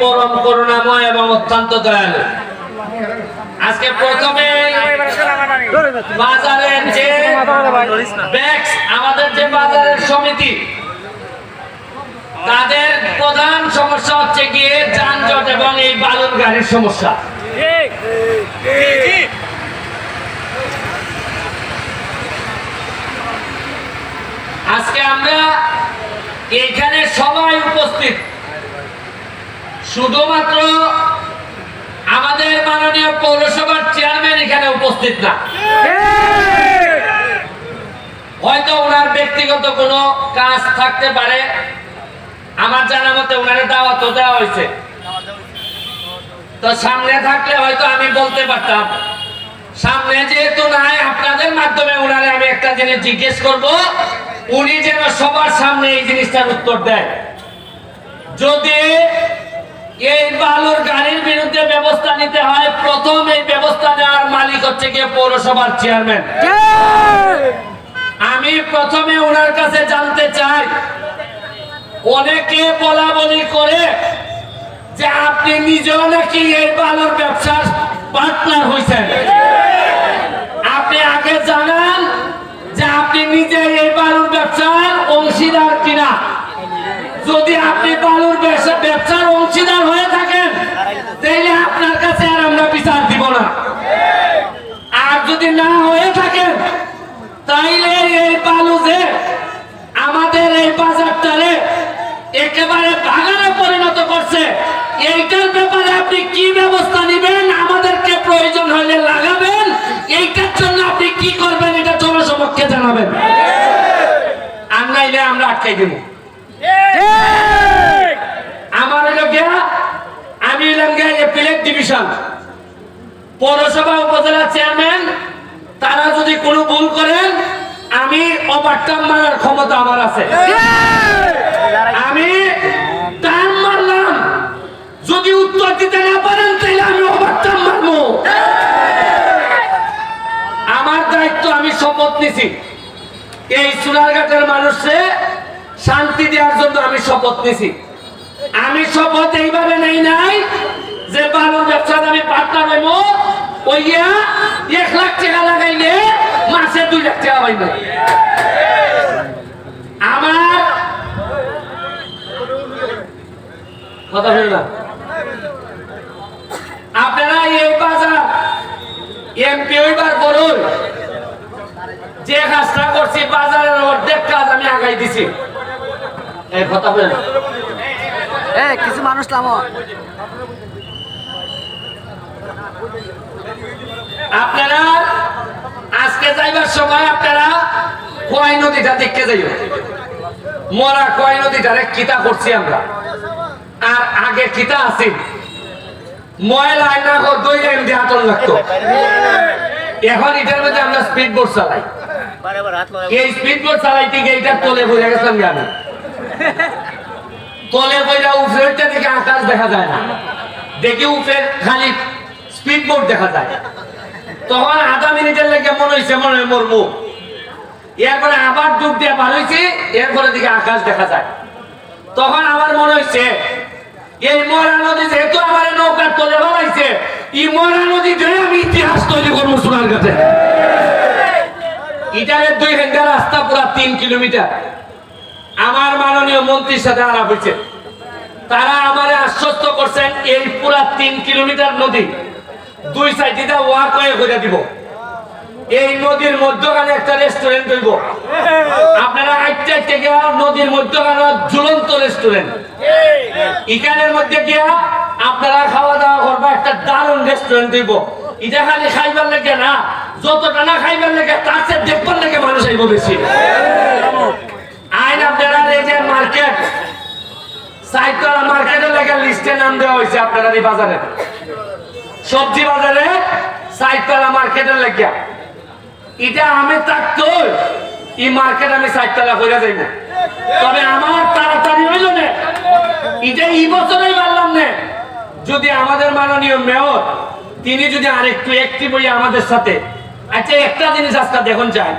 পরম করুণাময় এবং অত্যন্ত দয়ালু। আজকে প্রথমে বাজারের যে আমাদের যে বাজারের সমিতি, তাদের প্রধান সমস্যা হচ্ছে গিয়ে যানজট এবং এই বালুর গাড়ির সমস্যা। আজকে আমরা এখানে সবাই উপস্থিত, শুধুমাত্র আমাদের মাননীয় পৌরসভার চেয়ারম্যান এখানে উপস্থিত না। হয়তো ওনার ব্যক্তিগত কোনো কাজ থাকতে পারে, আমার জানা মতে ওনারে দাওয়াতও দেওয়া হয়েছে, তো সামনে থাকলে হয়তো আমি বলতে পারতাম। সামনে যেহেতু নাই, আপনাদের মাধ্যমে ওনারে আমি একটা জিনিস জিজ্ঞেস করব, উনি যেন সবার সামনে এই জিনিসটার উত্তর দেয়। যদি এই বালুর গাড়ির বিরুদ্ধে ব্যবস্থা নিতে হয়, প্রথম এই ব্যবস্থা নেওয়ার মালিক হচ্ছে গিয়ে পৌরসভার চেয়ারম্যান। আমি প্রথমে ওনার কাছে জানতে চাই, অনেকে বলা বলি করে যে আপনি নিজেও নাকি এই বালুর ব্যবসার পার্টনার হয়েছেন। আপনি আগে জানান যে আপনি নিজে এই বালুর ব্যবসার অংশীদার কিনা। যদি আপনি বালুর ব্যবসার অংশীদার হয়ে থাকেন, তাহলে আপনার কাছে আর আমরা বিচার দিব না। আর যদি না হয়ে থাকেন, তাইলে এই বালু যে আমাদের এই বাজারটারে একেবারে বাগানে পরিণত করছে, এইটার ব্যাপারে আপনি কি ব্যবস্থা নেবেন, আমাদেরকে প্রয়োজন হলে লাগাবেন, এইটার জন্য আপনি কি করবেন, এটা জনসমক্ষে জানাবেন। আর নাইলে আমরা আটকাই দেব। আমার হলো গিয়া, আমি হলাম গিয়া এপিলেট ডিভিশন পৌরসভা উপজেলা চেয়ারম্যান। তারা যদি কোনো ভুল করেন, আমি ওভারটার্ম মারার ক্ষমতা আমার আছে। আমি টার্ম মারলাম, যদি উত্তর দিতে না পারেন তাহলে আমি ওভারটার্ম মারবো। আমার দায়িত্ব, আমি শপথ নিছি এই সোনারঘাটের মানুষে শান্তি দেওয়ার জন্য। আমি শপথ নিছি। আমি শপথ এইভাবে নেই নাই যে বালুর ব্যবসায় আমি পার্টনার হইব, ওইয়া 1 লাখ টাকা লাগাইলে মাসে 2 লাখ টাকা পাইব। আমার কথা বল না। আপনারা এই বাজার এমপি হইবার পরই যে কাজটা করছি, বাজারের অর্ধেক কাজ আমি আগাই দিছি। এই কথা বলেন, কিছু মানুষ নামো। আপনারা আজকে যাইবার সময় আপনারা কয় নদীটা দেখতে যাইও। মরা কয় নদীটারে কিতা করছি আমরা, আর আগে কিতা আছে ময়লা না দই দিয়ে হাতল লাগতো। এখন এটার মধ্যে আমরা স্পিড বোট চালাই। এই স্পিড বোট চালাইতে গিয়ে এটা তলে বইয়া গেছিলাম। আমি তলে বইয়া উপরেরটা দেখে আকাশ দেখা যায় না, দেখি উপরের খালি স্পিড বোট দেখা যায়। তখন আধা মিনিটের লেগে মনে হয়েছে মনে হয় মরবো। এরপরে আবার ডুব দিয়ে বার হয়েছে, এরপরে দিকে আকাশ দেখা যায়। তখন আমার মনে হয়েছে এই মরা নদী যেহেতু আমার নৌকার তলে বানাইছে, এই মরা নদী ধরে আমি ইতিহাস তৈরি করবো সোনারঘাটে। ইটারের 2 ঘন্টা রাস্তা, পুরা 3 কিলোমিটার। আমার মাননীয় মন্ত্রীর সাথে আলাপ হয়েছে, তারা আমারে আশ্বস্ত করছেন এই পুরা 3 কিলোমিটার নদী 2 সাইডে ওয়াক ওয়ে করে দিব। এই নদীর মধ্যখানে একটা রেস্টুরেন্ট হইব। আপনারা আইতে গিয়া নদীর মধ্যখানে ঝুলন্ত রেস্টুরেন্ট, এখানের মধ্যে গিয়া আপনারা খাওয়া দাওয়া করবা। একটা দারুণ রেস্টুরেন্ট হইব। এটা খালি খাইবার লেগে না, যতটা না খাইবার লেগে তার চেয়ে দেখবার লেগে মানুষ আইব বেশি। আইন আপনারা এই যে মার্কেট, সাইতলা মার্কেটের লেগে লিস্টে নাম দেওয়া হয়েছে। আপনারা এই বাজারে, সবজি বাজারে সাইতলা মার্কেটের লেগে, এটা আমি থাকতো এই মার্কেট আমি সাইতলা করে যাইব। তবে আমার তাড়াতাড়ি হইল না, এটা এই বছরই পারলাম না। যদি আমাদের মাননীয় মেয়র তিনি যদি আরেকটু অ্যাক্টিভ হই আমাদের সাথে। আচ্ছা, একটা জিনিস আজকে দেখুন চাই,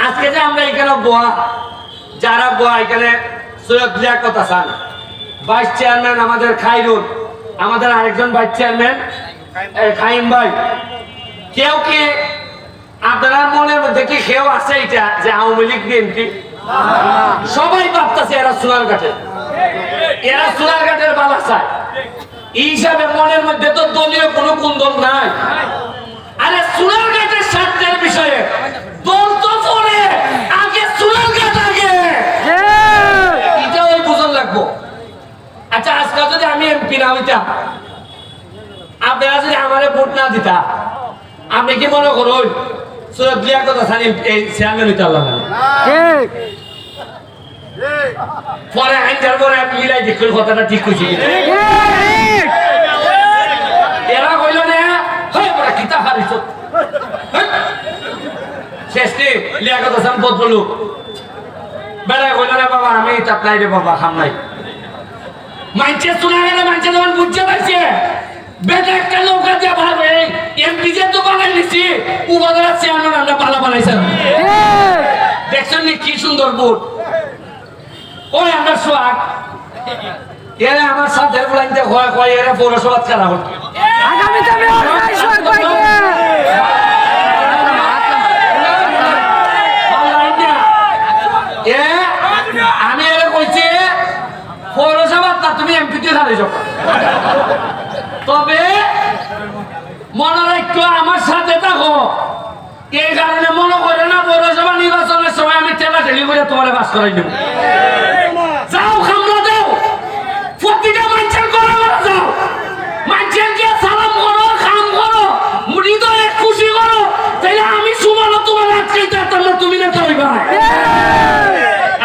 আজকে যে আমরা এখানে যারা এখানে সৈয়দ লিয়াকত হাসান, ভাইস চেয়ারম্যান আমাদের খাইরুল, আমাদের আরেকজন ভাইস চেয়ারম্যান খাইম ভাই, কেউ কি আপনার মনের মধ্যে কি কেউ আছে এটা যে আওয়ামী লীগ বিএনপি? সবাই ভাবতেছে এরা সোনারঘাটের, এরা সোনারঘাটের বালা চায়। এই হিসাবে মনের মধ্যে তো দলীয় কোনো কুন্দল নাই। আরে সোনারঘাটের স্বার্থের বিষয়ে দল তো পরে, আগে সোনারঘাট আগে, এটা ওই বুঝন লাগবো। আচ্ছা আজকে যদি আমি এমপি না হইতাম, আপনারা যদি আমারে ভোট না দিতা, আপনি কি মনে করুন সৈয়দ লিয়াকত হাসান এই চেয়ারম্যান হইতে পারলাম না? পরে আইনটার পরে মিলাই দেখুন কথাটা ঠিক কইছি। এরা কইল না হয় বড় কিতা হারিছ শেষে লিয়াকত হাসান বদলু বেড়া কইল না বাবা আমি তাপ নাই রে বাবা খাম নাই। মানছে শোনা গেলে মানছে যখন বুঝতে পারছে বেটা একটা নৌকা দিয়ে ভাবে এমপি যে তো বানাই নিছি উপজেলা চেয়ারম্যান আমরা পালা বানাইছেন। দেখছেন নি কি সুন্দর বোর্ড। ওই আমরা সোয়াগ এরা আমার সাথে লাইনতে হয় কয় এরা পৌরসভা খারাপ হতো। আগামীতে আমি অর্গানাইজ করব আমি এরা কইছি পৌরসভা তা তুমি এমপি তে হারাই যাও। তবে মনে রাখো আমার সাথে থাকো, এই কারণে মনে করে না পৌরসভা নির্বাচনের সময় আমি ঠেলা ঠেলি করে তোমার বাস করাই দেব। যাও খামলা দাও, প্রতিটা মানুষের ঘরে ঘরে যাও, মানুষের গিয়ে সালাম করো, খাম করো, হৃদয়ে খুশি করো, তাইলে আমি সুমানো তোমার আজকে তোমরা তুমি না কইবা।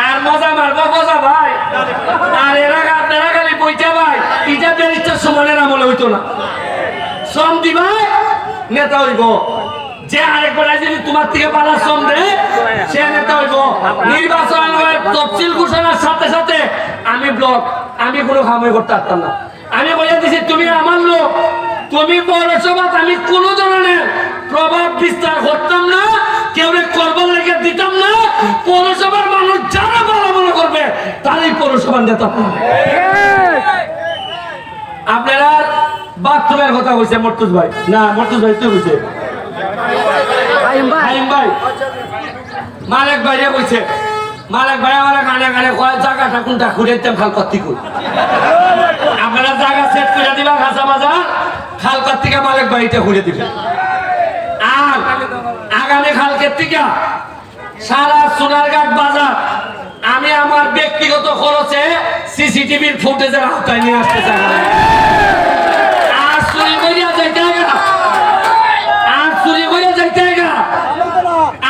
আর মজা মারবো মজা ভাই। আর এরা আপনারা খালি বইটা ভাই এটা ব্যারিস্টার সমানের আমলে হইতো না। শ্রম দিবা নেতা হইব, যে আরেকবার যদি তোমার থেকে পালা শ্রম দেয় সে নেতা হইব। নির্বাচন তফসিল ঘোষণার সাথে সাথে আমি ব্লক আমি কোনো খামই করতে পারতাম না। আমি বলে দিছি তুমি আমার লোক, তুমি পৌরসভা, আমি কোনো ধরনের প্রভাব বিস্তার করতাম না, কেউ করবার লেগে দিতাম না। পৌরসভার মানুষ যারা ভালো মনে করবে তারই পৌরসভার নেতা। আপনারা বাথরুমের কথা বলছে মর্তুজ ভাই, না মর্তুজ ভাই তুই বলছে ভাই মালিক ভাইয়া কইছে, মালিক ভাই আমার কানে কানে কয় জায়গাটা কোনটা ঘুরে দিতাম খাল কর্তি কই। আপনারা জায়গা সেট করে দিবা খাসা বাজার খাল কর্তিকা মালিক ভাইটা ঘুরে দিবে। আর আগামী খালকের থেকে সারা সোনারঘাট বাজার আমি আমার ব্যক্তিগত খরচে সিসিটিভির ফুটেজের আওতায় নিয়ে আসতে চাই। আর চুরি করিয়া যাইতে গা, আর চুরি করিয়া যাইতে গা,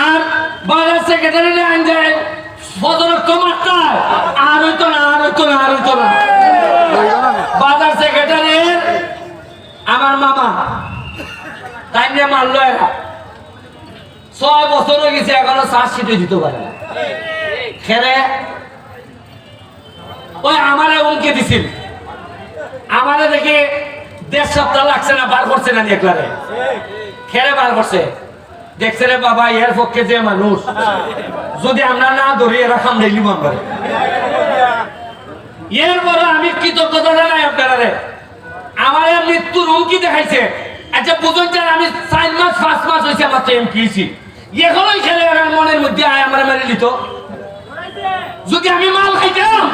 আর বাজার সেক্রেটারি আইন যায় বদরক্ত মাত্রায় আর হইতো না, আর হইতো না, আর হইতো না। বাজার সেক্রেটারি আমার মামা তাই নিয়ে মারলো এরা 6 বছর হয়ে গেছে এখনো চার্জশিটে দিতে পারে না। খেরে ওই আমারে উমকে দিছিল, আমারে দেখে 1.5 সপ্তাহ লাগছে না, বার করছে না একবারে। খেরে বার করছে, দেখছে রে বাবা এর পক্ষে যে মানুষ যদি আমরা না ধরি এরা খামড়াইলিব আমরা। এরপরে আমি কৃতজ্ঞতা জানাই আপনারা, আমার মৃত্যুর হুমকি দেখাইছে। আচ্ছা বুঝুন যে আমি 4 মাস 5 মাস হয়েছে আমার এমপিছি, এখনোই খেলে মনের মধ্যে আয় আমার মেরে নিত। যদি আমি মাল খাইতাম,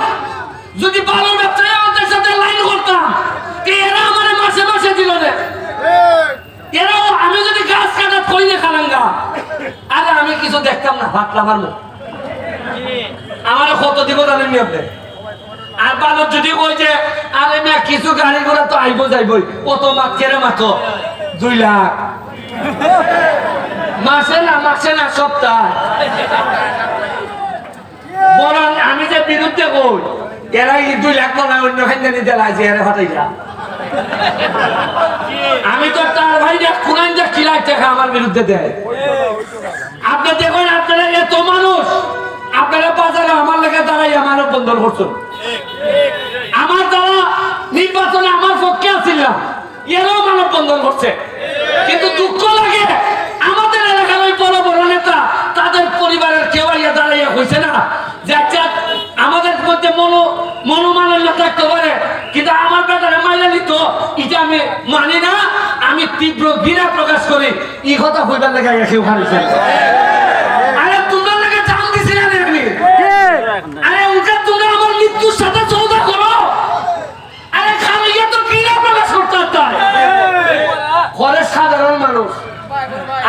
যদি ভালো ব্যবসায়ী আমাদের সাথে লাইন করতাম, এরা আমার মাসে মাসে দিল না। এরাও আমি যদি গাছ কাটা কইলে খালাঙ্গা, আরে আমি কিছু দেখতাম না, ভাবলাম আর আমার কত দিব জানেন নি আপনি? আর ভালো যদি কই যে আরে না কিছু গাড়ি ঘোড়া তো আইব যাইবই, কত মাছ কেড়ে মাত্র 2 লাখ মাসে না সপ্তাহ। বরং আমি যে বিরুদ্ধে কই এরা 2 লাখ না অন্য খান্দানি দেলা আছে এরা ফাটাইলা। আমি তো তার ভাই দেখ কোরআন দেখ কিলাই টাকা আমার বিরুদ্ধে দেয়। আপনি দেখুন আপনারা এত মানুষ, আপনারা বাজারে আমার লেগে দাঁড়াই আমার বন্ধন করছেন। আমার দ্বারা নির্বাচনে আমার পক্ষে আছিল না, এরাও মানব বন্ধন করছে। কিন্তু দুঃখ লাগে আমাদের এলাকার ওই বড় বড় নেতা তাদের পরিবারের কেউ দাঁড়াইয়া হয়েছে না যে আমাদের মধ্যে মনোমালিন্য থাকতে পারে, কিন্তু আমার বেটারে মাইনা নিত এটা আমি মানি না। আমি তীব্র ঘৃণা প্রকাশ করি। এই কথা কইবার লেগে কেউ হারিয়েছে। আরে তোমরা লেগে জান দিছি না আমি। আরে উনকা তোমরা আমার মৃত্যুর সাথে সৌদা করো। আরে খালি তো ঘৃণা প্রকাশ করতে হয়। ঘরে সাধারণ মানুষ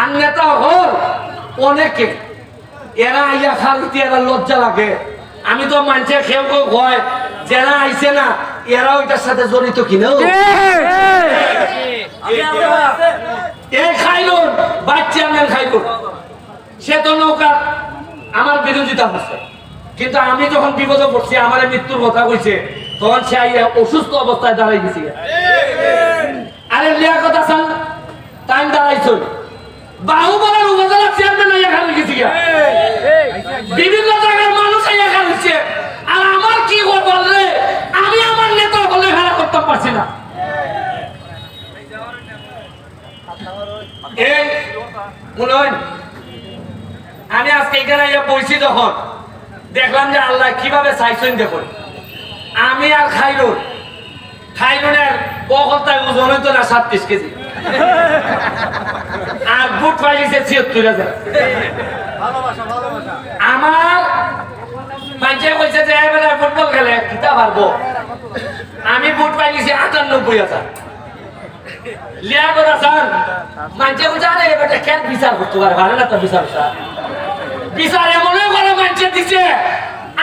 আর নেতা হল অনেকে, এরা আইয়া খালিতে এরা লজ্জা লাগে। আমি তো মানছে খেয়ে হয় যারা আইছে না এরা ওইটার সাথে জড়িত কিনা। এই খাইলুন বাচ্চা খাইলুন, সে তো নৌকা আমার বিরোধিতা করছে, কিন্তু আমি যখন বিপদে পড়ছি আমার মৃত্যুর কথা কইছে তখন সে আইয়া অসুস্থ অবস্থায় দাঁড়াই গেছি। আরে লিয়াকত হাসান টাইম দাঁড়াইছো বাহুবলের উপজেলা চেয়ারম্যান আইয়া খালি গেছি, বিভিন্ন জায়গার মানুষ আইয়া খালিছে। আর আমার কি খবর রে, আমি আমার নেতা বলে খেলা করতে পারছি না। এই শুনুন, আমি আজকে এখানে বসছি যখন দেখলাম যে আল্লাহ কিভাবে চাইছেন দেখুন। আমি আর খাইলুনের বকলতায় ওজন হইতো না 37 কেজি, আর বুট পাইছে 76,000। আমার মানুষে কইছে যে এবারে ফুটবল খেলে কিতা পারবো, আমি বুট পাইছি 98,000। লিয়া করা স্যার মানুষে কইছে আরে এবারে কেন বিচার করতে পারে, ভালো না তো বিচার এমনই করে মানুষে দিছে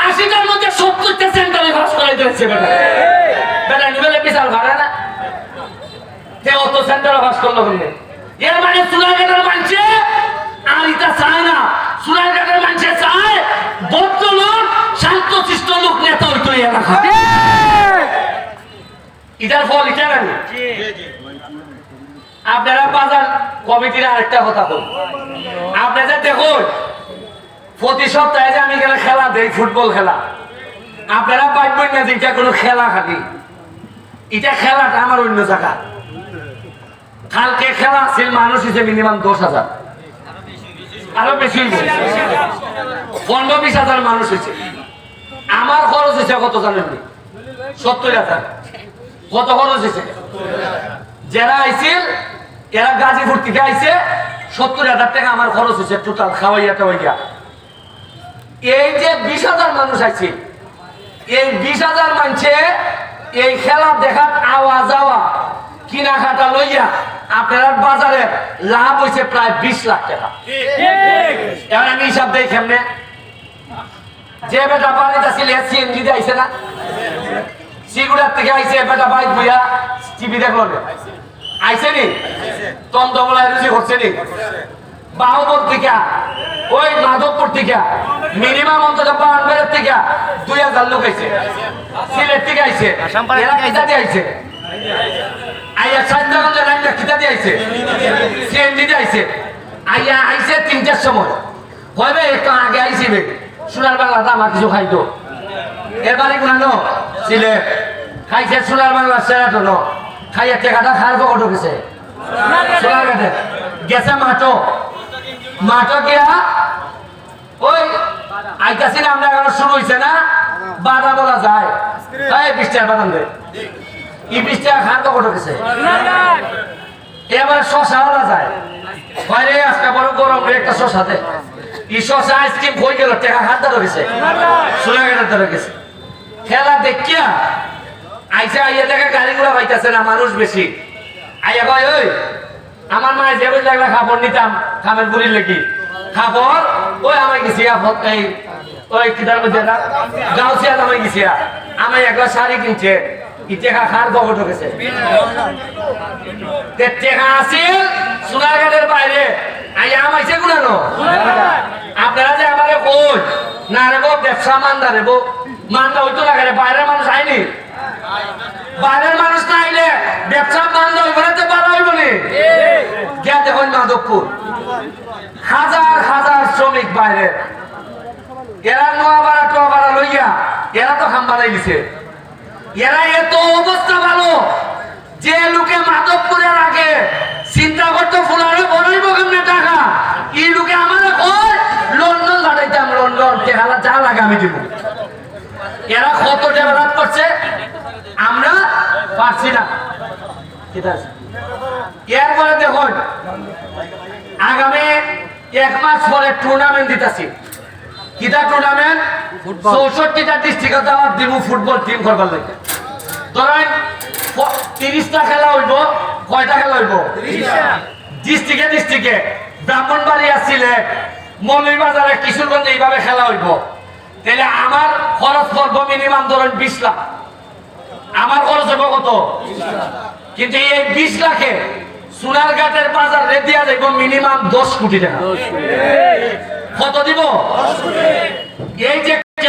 80টার মধ্যে 70টা সেন্টারে পাস করাই দিয়েছে। বেটা নিবেলে বিচার ভালো না, কে অত সেন্টারে পাস করলো বললে এর মানে সুনাইঘাটের মানুষে আর এটা চায় না। সুনাইঘাটের মানুষে চায় ভদ্রলোক শান্তশিষ্ট লোক নেতা হইতো এলাকা। এটার ফল এটা না। আপনারা বাজার কমিটির আরেকটা কথা বল, আপনারা দেখুন প্রতি সপ্তাহে যে আমি এখানে খেলা দেই ফুটবল খেলা, আপনারা পাইবেন না যে এটা কোনো খেলা খালি, এটা খেলাটা আমার অন্য জায়গা। কালকে খেলা ছিল মানুষ হিসেবে মিনিমাম 10,000, আরো বেশি 15-20,000 মানুষ হয়েছে। আমার খরচ হয়েছে কত জানেন? 70,000। কত খরচ হয়েছে? যারা আইছিল এরা গাজীপুর থেকে আইছে, 70,000 টাকা আমার খরচ হয়েছে টোটাল খাওয়াইয়া টাওয়াইয়া। এই যে 20,000 মানুষ আছে, এই 20,000 মানুষে এই খেলা দেখার আওয়া যাওয়া কিনাকাটা লইয়া আপনার বাজারে লাভ হয়েছে প্রায় 20 লাখ টাকা। এবার আমি হিসাব দেই কেমনে, যে বেটা বাড়িতে ছিল সিএনজি দিয়ে আইছে না, সিগুড়ার থেকে আইছে বেটা বাইক বইয়া টিভি দেখলো আইছে নি, তমদমলায় রুজি করছে নি, বাহুপুর থেকে ওই মাধবপুর থেকে মিনিমাম অন্তত বাউন্ডারের থেকে 2,000 লোক আইছে, সিলেট থেকে আইছে, এরা কিতা দিয়ে আইছে, আইয়া সান্দাগঞ্জে লাইনটা কিতা দিয়ে আইছে, সিএনজি দিয়ে আইছে, আইয়া আইছে 3টার সময়, হবে একটু আগে আইছি বে সোনার বাংলাটা আমার কিছু খাইতো, এবারে গুনানো সিলেট খাইছে সোনার বাংলা সেরাটন, খাইয়া টেকাটা খার পকট গেছে সোনার ঘাটে গেছে মাঠো গিয়া ওই আইতাছি না আমরা এখন শুরু হয়েছে না, বাধা বলা যায় এই 20 টাকা বাদাম দেয়, এই 20 টাকা খার পকট গেছে। এবার শশা বলা যায়, বাইরে আজকে বড় গরম একটা শশা দেয়, এই শশা আইসক্রিম কই গেল, টাকা খার ধরে গেছে সোনাঘাটের ধরে গেছে। খেলা দেখিয়া আইসা আইয়া দেখা গাড়ি ঘোড়া পাইতেছে না, মানুষ বেশি। আইয়া কয় ওই আমার মায়ের যে বুঝলে একটা খাবার নিতাম খামের বুড়ির লেগে খাবার, ওই আমার গেছি এই ওই কিতার মধ্যে না গাউছিয়া আমার গেছি, আমার একটা শাড়ি কিনছে, টেকা খার বগট গেছে। টেকা আসিল সোনারঘাটের বাইরে, আইয়া আমাইছে গুনানো। আপনারা যে আমার কই না রেবো ব্যবসা মান্দা রেবো, মান্দা হইতো না কেন, বাইরের মানুষ আইনি, বাইরের মানুষ না আইলে ব্যবসা বন্ধ হইব না, তো বাড়া হইব নি। গিয়া দেখুন মাধবপুর হাজার হাজার শ্রমিক বাইরে, এরা নোয়াবাড়া লইয়া এরা তো খাম বানাই দিছে। এরা এত অবস্থা ভালো যে লোকে মাধবপুরের আগে চিন্তা করতো ফুলারে বনাইব কেমনে টাকা, এই লোকে আমার লন্ডন লাগাইতাম, লন্ডন টেহালা যা লাগে আমি দিব। এরা কত ডেভেলপ করছে, আমরা পারছি না। ঠিক আছে, এরপরে দেখুন আগামী 1 মাস পরে টুর্নামেন্ট দিতেছি। কিটা টুর্নামেন্ট? 64টা ডিস্ট্রিক্টে দাওয়াত দিব ফুটবল টিম করবার লাগে। ধরেন 30টা খেলা হইব। কয়টা খেলা হইব? 30টা। ডিস্ট্রিক্টে ব্রাহ্মণবাড়িয়া, সিলেট, মৌলভীবাজারে, কিশোরগঞ্জে এইভাবে খেলা হইব। তাহলে আমার খরচ পড়বো মিনিমাম ধরেন 20 লাখ। আমার খরচ হইব কত? কিন্তু এই 20 লাখে সোনারঘাটের বাজার রেডিয়া যাইব মিনিমাম 10 কোটি টাকা। কত দিব? এই যে